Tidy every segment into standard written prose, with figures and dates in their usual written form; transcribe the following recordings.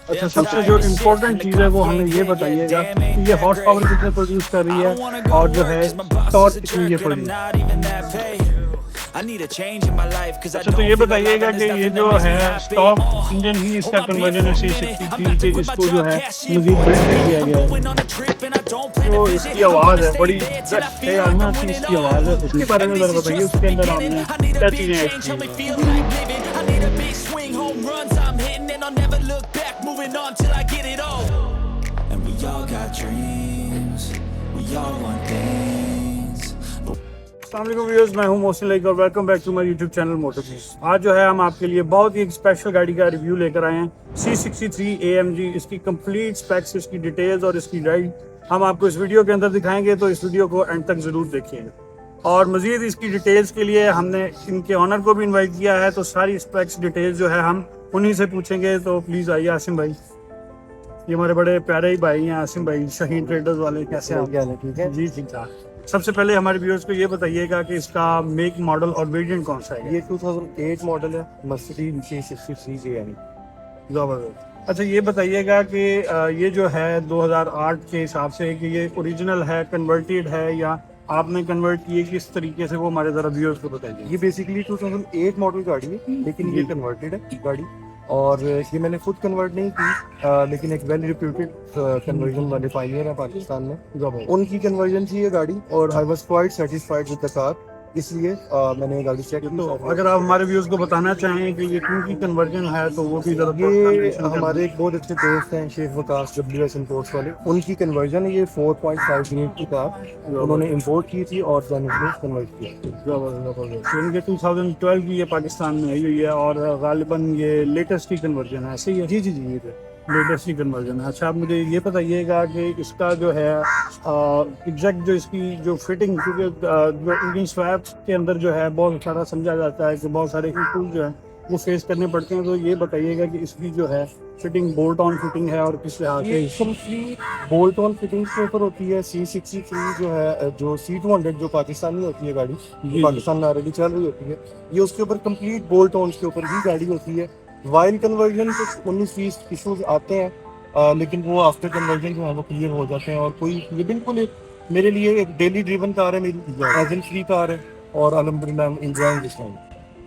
अच्छा, सबसे जो इम्पोर्टेंट चीज़ है वो हमें ये बताइएगा कि ये हॉर्स पावर कितने प्रोड्यूस कर रही है और जो है टॉर्क कितनी ये प्रोड्यूस। अच्छा, तो ये बताइएगा कि ये जो है स्टॉक इंजन ही इसका कन्वर्जन है C63 के, इसको जो है मजीद बिल्ड भी किया गया है। तो इसकी आवाज़ है बड़ी खयालनाक सी इसकी आवाज़ है, उसके बारे में ज़रा बताइए, उसके अंदर आपने क्या चीज़ें ऐड की हैं। अस्सलाम वालेकुम व्यूअर्स, मैं हूं मोहसिन लाइक और welcome back to my YouTube channel motor piece. आज जो है हम आपके लिए बहुत ही एक स्पेशल गाड़ी का रिव्यू लेकर आए हैं, C63 AMG। इसकी कंप्लीट स्पेक्स, इसकी डिटेल्स और इसकी राइड हम आपको इस वीडियो के अंदर दिखाएंगे, तो इस वीडियो को एंड तक ज़रूर देखिएगा। और मज़ीद इसकी डिटेल्स के लिए हमने इनके ऑनर को भी इन्वाइट किया है, तो सारी स्पेक्स डिटेल्स जो है हम उन्हीं से पूछेंगे। तो प्लीज़ आइए आसिम भाई, ये हमारे बड़े प्यारे ही भाई हैं आसिम भाई, शाहीन ट्रेडर्स वाले। कैसे हैं आप? ठीक है जी, ठीक ठाक। सबसे पहले हमारे व्यूअर्स को ये बताइएगा कि इसका मेक मॉडल और वेरिएंट कौन सा है। ये 2008 मॉडल है, मर्सिडीज C63 AMG। जबरदस्त। अच्छा, ये बताइएगा कि ये जो है 2008 के हिसाब से कि ये ओरिजिनल है, कन्वर्टेड है, या आपने कन्वर्ट किए किस तरीके से, वो हमारे ज़रा व्यूअर्स को बताइए। ये बेसिकली 2008 मॉडल गाड़ी है, लेकिन ये कन्वर्टेड है गाड़ी। और ये मैंने खुद कन्वर्ट नहीं की, लेकिन एक वेल रिप्यूटेड कन्वर्जन वाले पायनियर है पाकिस्तान में, उनकी कन्वर्जन थी ये गाड़ी। और I was quite satisfied with the car, इसलिए मैंने ये गाड़ी चेक की। तो अगर आप हमारे व्यूअर्स को बताना चाहें कि ये क्यों की कन्वर्जन है, तो वो भी ज़रा ये हमारे एक बहुत अच्छे दोस्त हैं शेख वकास WS इंपोर्ट्स वाले, उनकी कन्वर्जन है। ये 4.5 यूनिट की कार उन्होंने इंपोर्ट की थी और कन्वर्ट किया। तो इनके 2012 की ये पाकिस्तान में आई हुई है और गालिबन ये लेटेस्ट की कन्वर्जन है, ऐसे ही है? जी जी जी, ये लेटेस्ट की कन्वर्जन है। अच्छा, आप मुझे ये बताइएगा कि इसका जो है एग्जैक्ट जो इसकी जो फिटिंग, क्योंकि जो इंजन स्वैप के अंदर जो है बहुत सारा समझा जाता है कि बहुत सारे इशूज जो है वो फेस करने पड़ते हैं, तो ये बताइएगा कि इसकी जो है फिटिंग बोल्ट ऑन फिटिंग है और किस लिहाज से कंप्लीट बोल्ट ऑन फिटिंग के ऊपर होती है। C63 जो है, जो C200 जो पाकिस्तानी होती है गाड़ी, पाकिस्तान में ऑलरेडी चल रही होती है, ये उसके ऊपर कंप्लीट बोल्ट ऑन के ऊपर ही गाड़ी होती है। वाइल कन्वर्जन कुछ 19-20 इशूज आते हैं, लेकिन वो आफ्टर कन्वर्जन जो है वो क्लियर हो जाते हैं। और कोई ये बिल्कुल एक मेरे लिए एक डेली ड्रिवन कार है, मेरी एजन फ्री कार है, और अल्हम्दुलिल्लाह I am enjoying this time.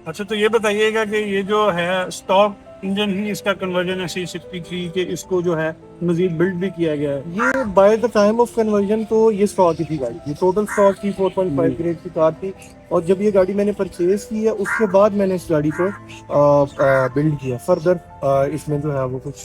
अच्छा, तो ये बताइएगा कि ये जो है स्टॉक इंजन ही इसका कन्वर्जन है C63 के, इसको जो है मजीद बिल्ड भी किया गया है। ये by the time of conversion तो ये स्टॉक ही थी गाड़ी, ये टोटल स्टॉक थी, 4.5 ग्रेड की कार थी। और जब ये गाड़ी मैंने परचेज की है, उसके बाद मैंने इस गाड़ी को बिल्ड किया फर्दर। इसमें जो है वो कुछ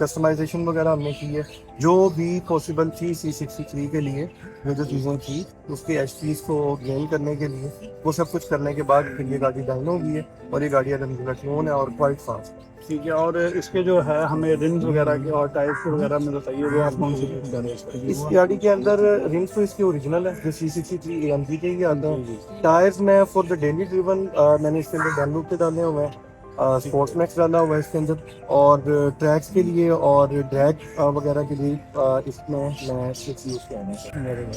कस्टमाइजेशन वगैरह हमने की है, जो भी पॉसिबल थी C63 के लिए। जो जो चीज़ें थी उसके HPs को गेन करने के लिए, वो सब कुछ करने के बाद फिर ये गाड़ी डाउन हो गई है, और ये गाड़ी अल्हम्दुलिल्लाह क्लोन है और क्वाइट फास्ट। ठीक है, और इसके जो है हमें रिम्स वगैरह के और टायर्स वगैरह में बताइए, वो आप कौन सी यूज कर रहे हैं इस गाड़ी के अंदर? रिम्स तो इसके ओरिजिनल है, जो C63 AMG के ही आते हैं। टायर्स में फॉर द डेली ड्रिवन मैंने इसके अंदर डैनलूप के डाले हुए हैं, स्पोर्ट्स मैक्स डाला हुआ है इसके अंदर। और ट्रैक्स के लिए और ड्रैग वगैरह के लिए इसमें मैं स्विच यूज किया है।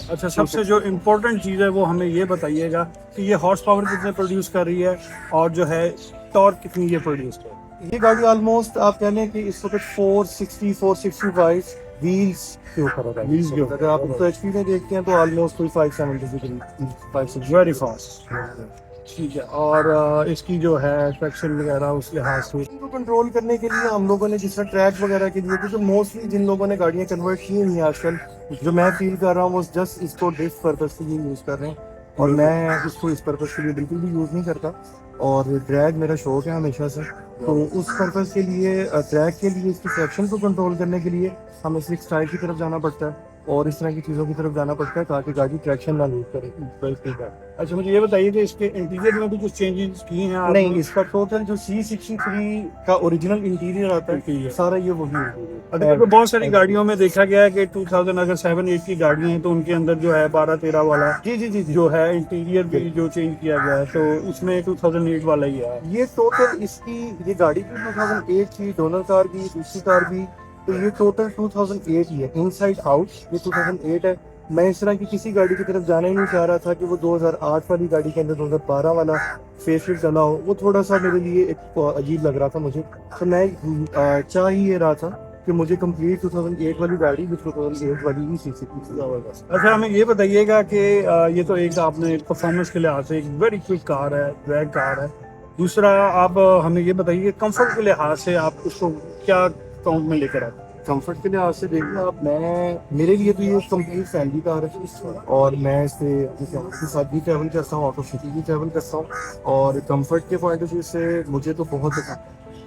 अच्छा, सबसे जो इम्पोर्टेंट चीज़ है वो हमें ये बताइएगा कि ये हॉर्स पावर कितने प्रोड्यूस कर रही है और जो है टॉर्क कितनी ये प्रोड्यूस कर रही है। ये गाड़ी ऑलमोस्ट आप कह लें कि इस वक्त 460-465 व्हील्स के ऊपर है। व्हील्स के ऊपर अगर आप इसको HP में देखते हैं तो ऑलमोस्ट कोई 570 वेरी फास्ट। ठीक है, और इसकी जो है ट्रैक्शन वगैरह उस लिहाज से इनको कंट्रोल करने के लिए हम लोगों ने जिस तरह ट्रैक वगैरह के लिए, क्योंकि मोस्टली जिन लोगों ने गाड़ियां कन्वर्ट की हुई हैं आजकल, जो मैं फील कर रहा हूँ वो जस्ट इसको ड्रिफ्ट पर्पस के लिए यूज कर रहे हैं, और मैं इसको इस पर्पस के लिए बिल्कुल भी यूज नहीं करता। और ड्रैग मेरा शौक है हमेशा से, तो उस पर्पस के लिए ट्रैक के लिए इसकी ट्रैक्शन को कंट्रोल करने के लिए हमें स्लिक स्टाइल की तरफ जाना पड़ता है और इस तरह की चीज़ों की तरफ जाना पड़ता है, ताकि गाड़ी ट्रैक्शन ना लूज करे। बिल्कुल। अच्छा, मुझे ये बताइए कि इसके इंटीरियर में भी कुछ चेंजेस किए हैं आपने? नहीं, इसका टोटल जो C63 का ओरिजिनल इंटीरियर आता है सारा ये वही है। अगर बहुत सारी गाड़ियों में देखा गया है कि 2007-8 की गाड़ियां हैं तो उनके अंदर जो है 12-13 वाला जी जो है इंटीरियर भी जो चेंज किया गया है, तो इसमें 2008 वाला ही है। ये टोटल इसकी ये गाड़ी भी 2008 की, डोनर कार भी, दूसरी कार भी, तो ये टोटल 2008 ही है। इनसाइड आउट ये 2008 है, मैं इस तरह की किसी गाड़ी की तरफ जाना ही नहीं चाह रहा था कि वो 2008 वाली गाड़ी के अंदर 2012 वाला फेसलिफ्ट चला हो, वो थोड़ा सा मेरे लिए एक अजीब लग रहा था मुझे। तो मैं चाह ही ये रहा था कि मुझे कंप्लीट 2008 वाली गाड़ी, जो 2008 वाली ही CC की जबरदस्त। अच्छा, हमें ये बताइएगा कि ये तो एक आपने परफॉर्मेंस के लिहाज से एक वेरी क्विक कार है, ड्रैग कार है। दूसरा आप हमें ये बताइए कंफर्ट के लिहाज से आप उसको क्या काउंट में लेकर आए? कंफर्ट के लिहाज से देखिए आप, मैं मेरे लिए तो ये कंप्लीट फैमिली कार है और मैं इससे अपनी फैमिली के साथ भी ट्रैवल करता हूँ, आउट ऑफ सिटी भी ट्रैवल करता हूँ। और कंफर्ट के पॉइंट ऑफ व्यू से मुझे तो बहुत अच्छा।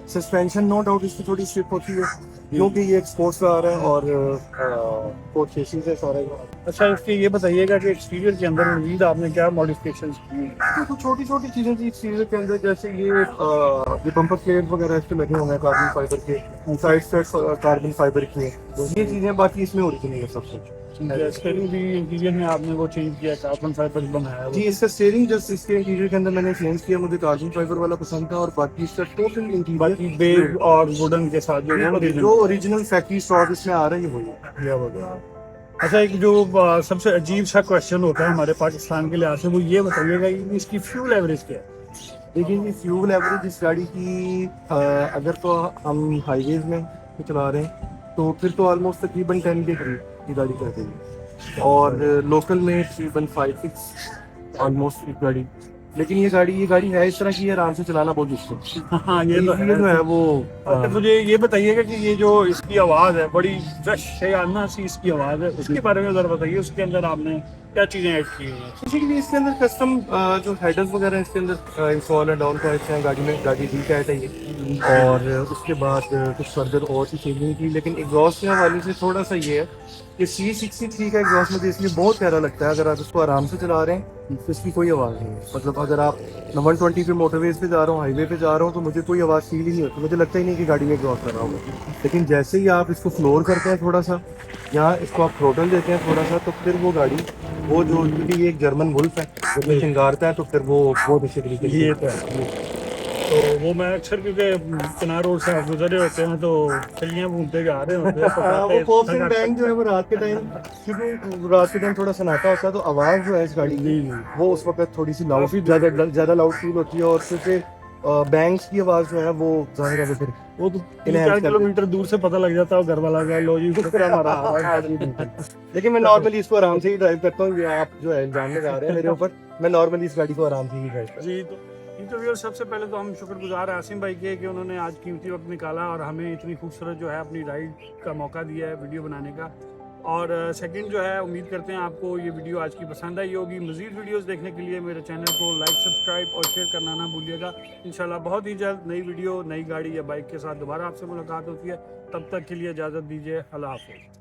सस्पेंशन नो डाउट इसकी थोड़ी स्लिप होती है क्योंकि ये एक स्पोर्ट्स कार है और स्पोर्ट्स चेसिस है सारा। अच्छा, इसके ये बताइएगा कि एक्सटीरियर के अंदर मजीद आपने क्या मॉडिफिकेशन की हैं? तो छोटी छोटी चीजें थी एक्सटीरियर के अंदर, जैसे ये बम्पर प्लेट वगैरह इसके लगे हुए हैं कार्बन फाइबर के, साइड स्टड्स कार्बन फाइबर की हैं। तो ये चीजें बाकी इसमें ओरिजिनल है सब कुछ। स्टीयरिंग भी इंटीरियर में आपने वो चेंज किया, कार्बन फाइबर बनाया है वो। जी, इसका स्टीयरिंग जस्ट इसके इंटीरियर के अंदर मैंने चेंज किया, मुझे कार्बन फाइबर वाला पसंद था और बाकी इसका टोटल इंटीरियर बाकी बेग और वुडन के साथ जो ओरिजिनल फैक्ट्री स्टॉक इसमें आ रहा है ये वही है। अच्छा, एक जो सबसे अजीब सा क्वेश्चन होता है हमारे पाकिस्तान के लिहाज से, वो ये बताइएगा कि इसकी फ्यूल एवरेज क्या है? देखिए जी, फ्यूल एवरेज इस गाड़ी की अगर तो हम हाईवेज में चला रहे हैं तो फिर तो ऑलमोस्ट तकरीबन 10 के करीब ये गाड़ी कर देगी और लोकल में तकरीबन 5-6 ऑलमोस्ट एक गाड़ी। लेकिन ये गाड़ी है इस तरह की, आराम से चलाना बहुत मुश्किल। हाँ, ये तो जो है वो अच्छा, मुझे ये बताइएगा कि ये जो इसकी आवाज़ है, बड़ी फ्रेश शयाना सी इसकी आवाज़ है, उसके बारे में ज़रा बताइए। उसके अंदर आपने क्या चीज़ें ऐड की हैं? बेसिकली इसके अंदर कस्टम जो हेडर्स वगैरह इसके अंदर इंस्टॉल है, डाउन पॉइंट्स हैं गाड़ी में, गाड़ी डी कैट है ये। और उसके बाद कुछ फर्दर और सी चेंजिंग की, लेकिन एग्जॉस्ट के हवाले से थोड़ा सा ये है कि C63 का एग्जॉस्ट मुझे इसलिए बहुत प्यारा लगता है। अगर आप इसको आराम से चला रहे हैं तो इसकी कोई आवाज़ नहीं है। मतलब अगर आप 120 पे मोटरवेज पे जा रहा हूँ, हाईवे पे जा रहा हूँ, तो मुझे कोई आवाज़ फील ही नहीं होती, मुझे लगता ही नहीं कि गाड़ी में एग्जॉस्ट कर रहा होगा। लेकिन जैसे ही आप इसको फ्लोर करते हैं थोड़ा सा, या इसको आप थ्रोटल देते हैं थोड़ा सा, तो फिर वो गाड़ी वो जो, क्योंकि ये एक जर्मन वुल्फ है, जब ये शिंगारता है तो फिर वो बहुत अच्छे तरीके से। ये तो है। तो वो मैं अक्सर, क्योंकि किनार रोड से आप गुजरे होते हैं तो चलियाँ घूमते जा रहे होते हैं, वो फोर्सिंग टैंक जो है वो रात के टाइम, क्योंकि रात के टाइम थोड़ा सन्नाटा होता है तो आवाज़ जो है इस गाड़ी की वो उस वक्त थोड़ी सी लाउड, ज़्यादा लाउड फील होती है। और क्योंकि बैंक्स की आवाज़ जो है वो जाहिर है फिर वो तो 3-4 किलोमीटर दूर से पता लग जाता है घर वाला गया लो जी हमारा। लेकिन मैं नॉर्मली इसको आराम से ही ड्राइव करता हूँ। आप जो है जानने जा रहे हैं मेरे ऊपर, मैं नॉर्मली इस गाड़ी को आराम से ही ड्राइव करता हूँ। जी, तो इंटरव्यूअर सबसे पहले तो हम शुक्रगुजार हैं आसिम भाई के कि उन्होंने आज कीमती वक्त निकाला और हमें इतनी खूबसूरत जो है अपनी राइड का मौका दिया है वीडियो बनाने का। और सेकंड जो है, उम्मीद करते हैं आपको ये वीडियो आज की पसंद आई होगी। मज़ीद वीडियोस देखने के लिए मेरे चैनल को लाइक, सब्सक्राइब और शेयर करना ना भूलिएगा। इंशाल्लाह बहुत ही जल्द नई वीडियो, नई गाड़ी या बाइक के साथ दोबारा आपसे मुलाकात होती है। तब तक के लिए इजाज़त दीजिए। अल्लाह हाफ़िज़।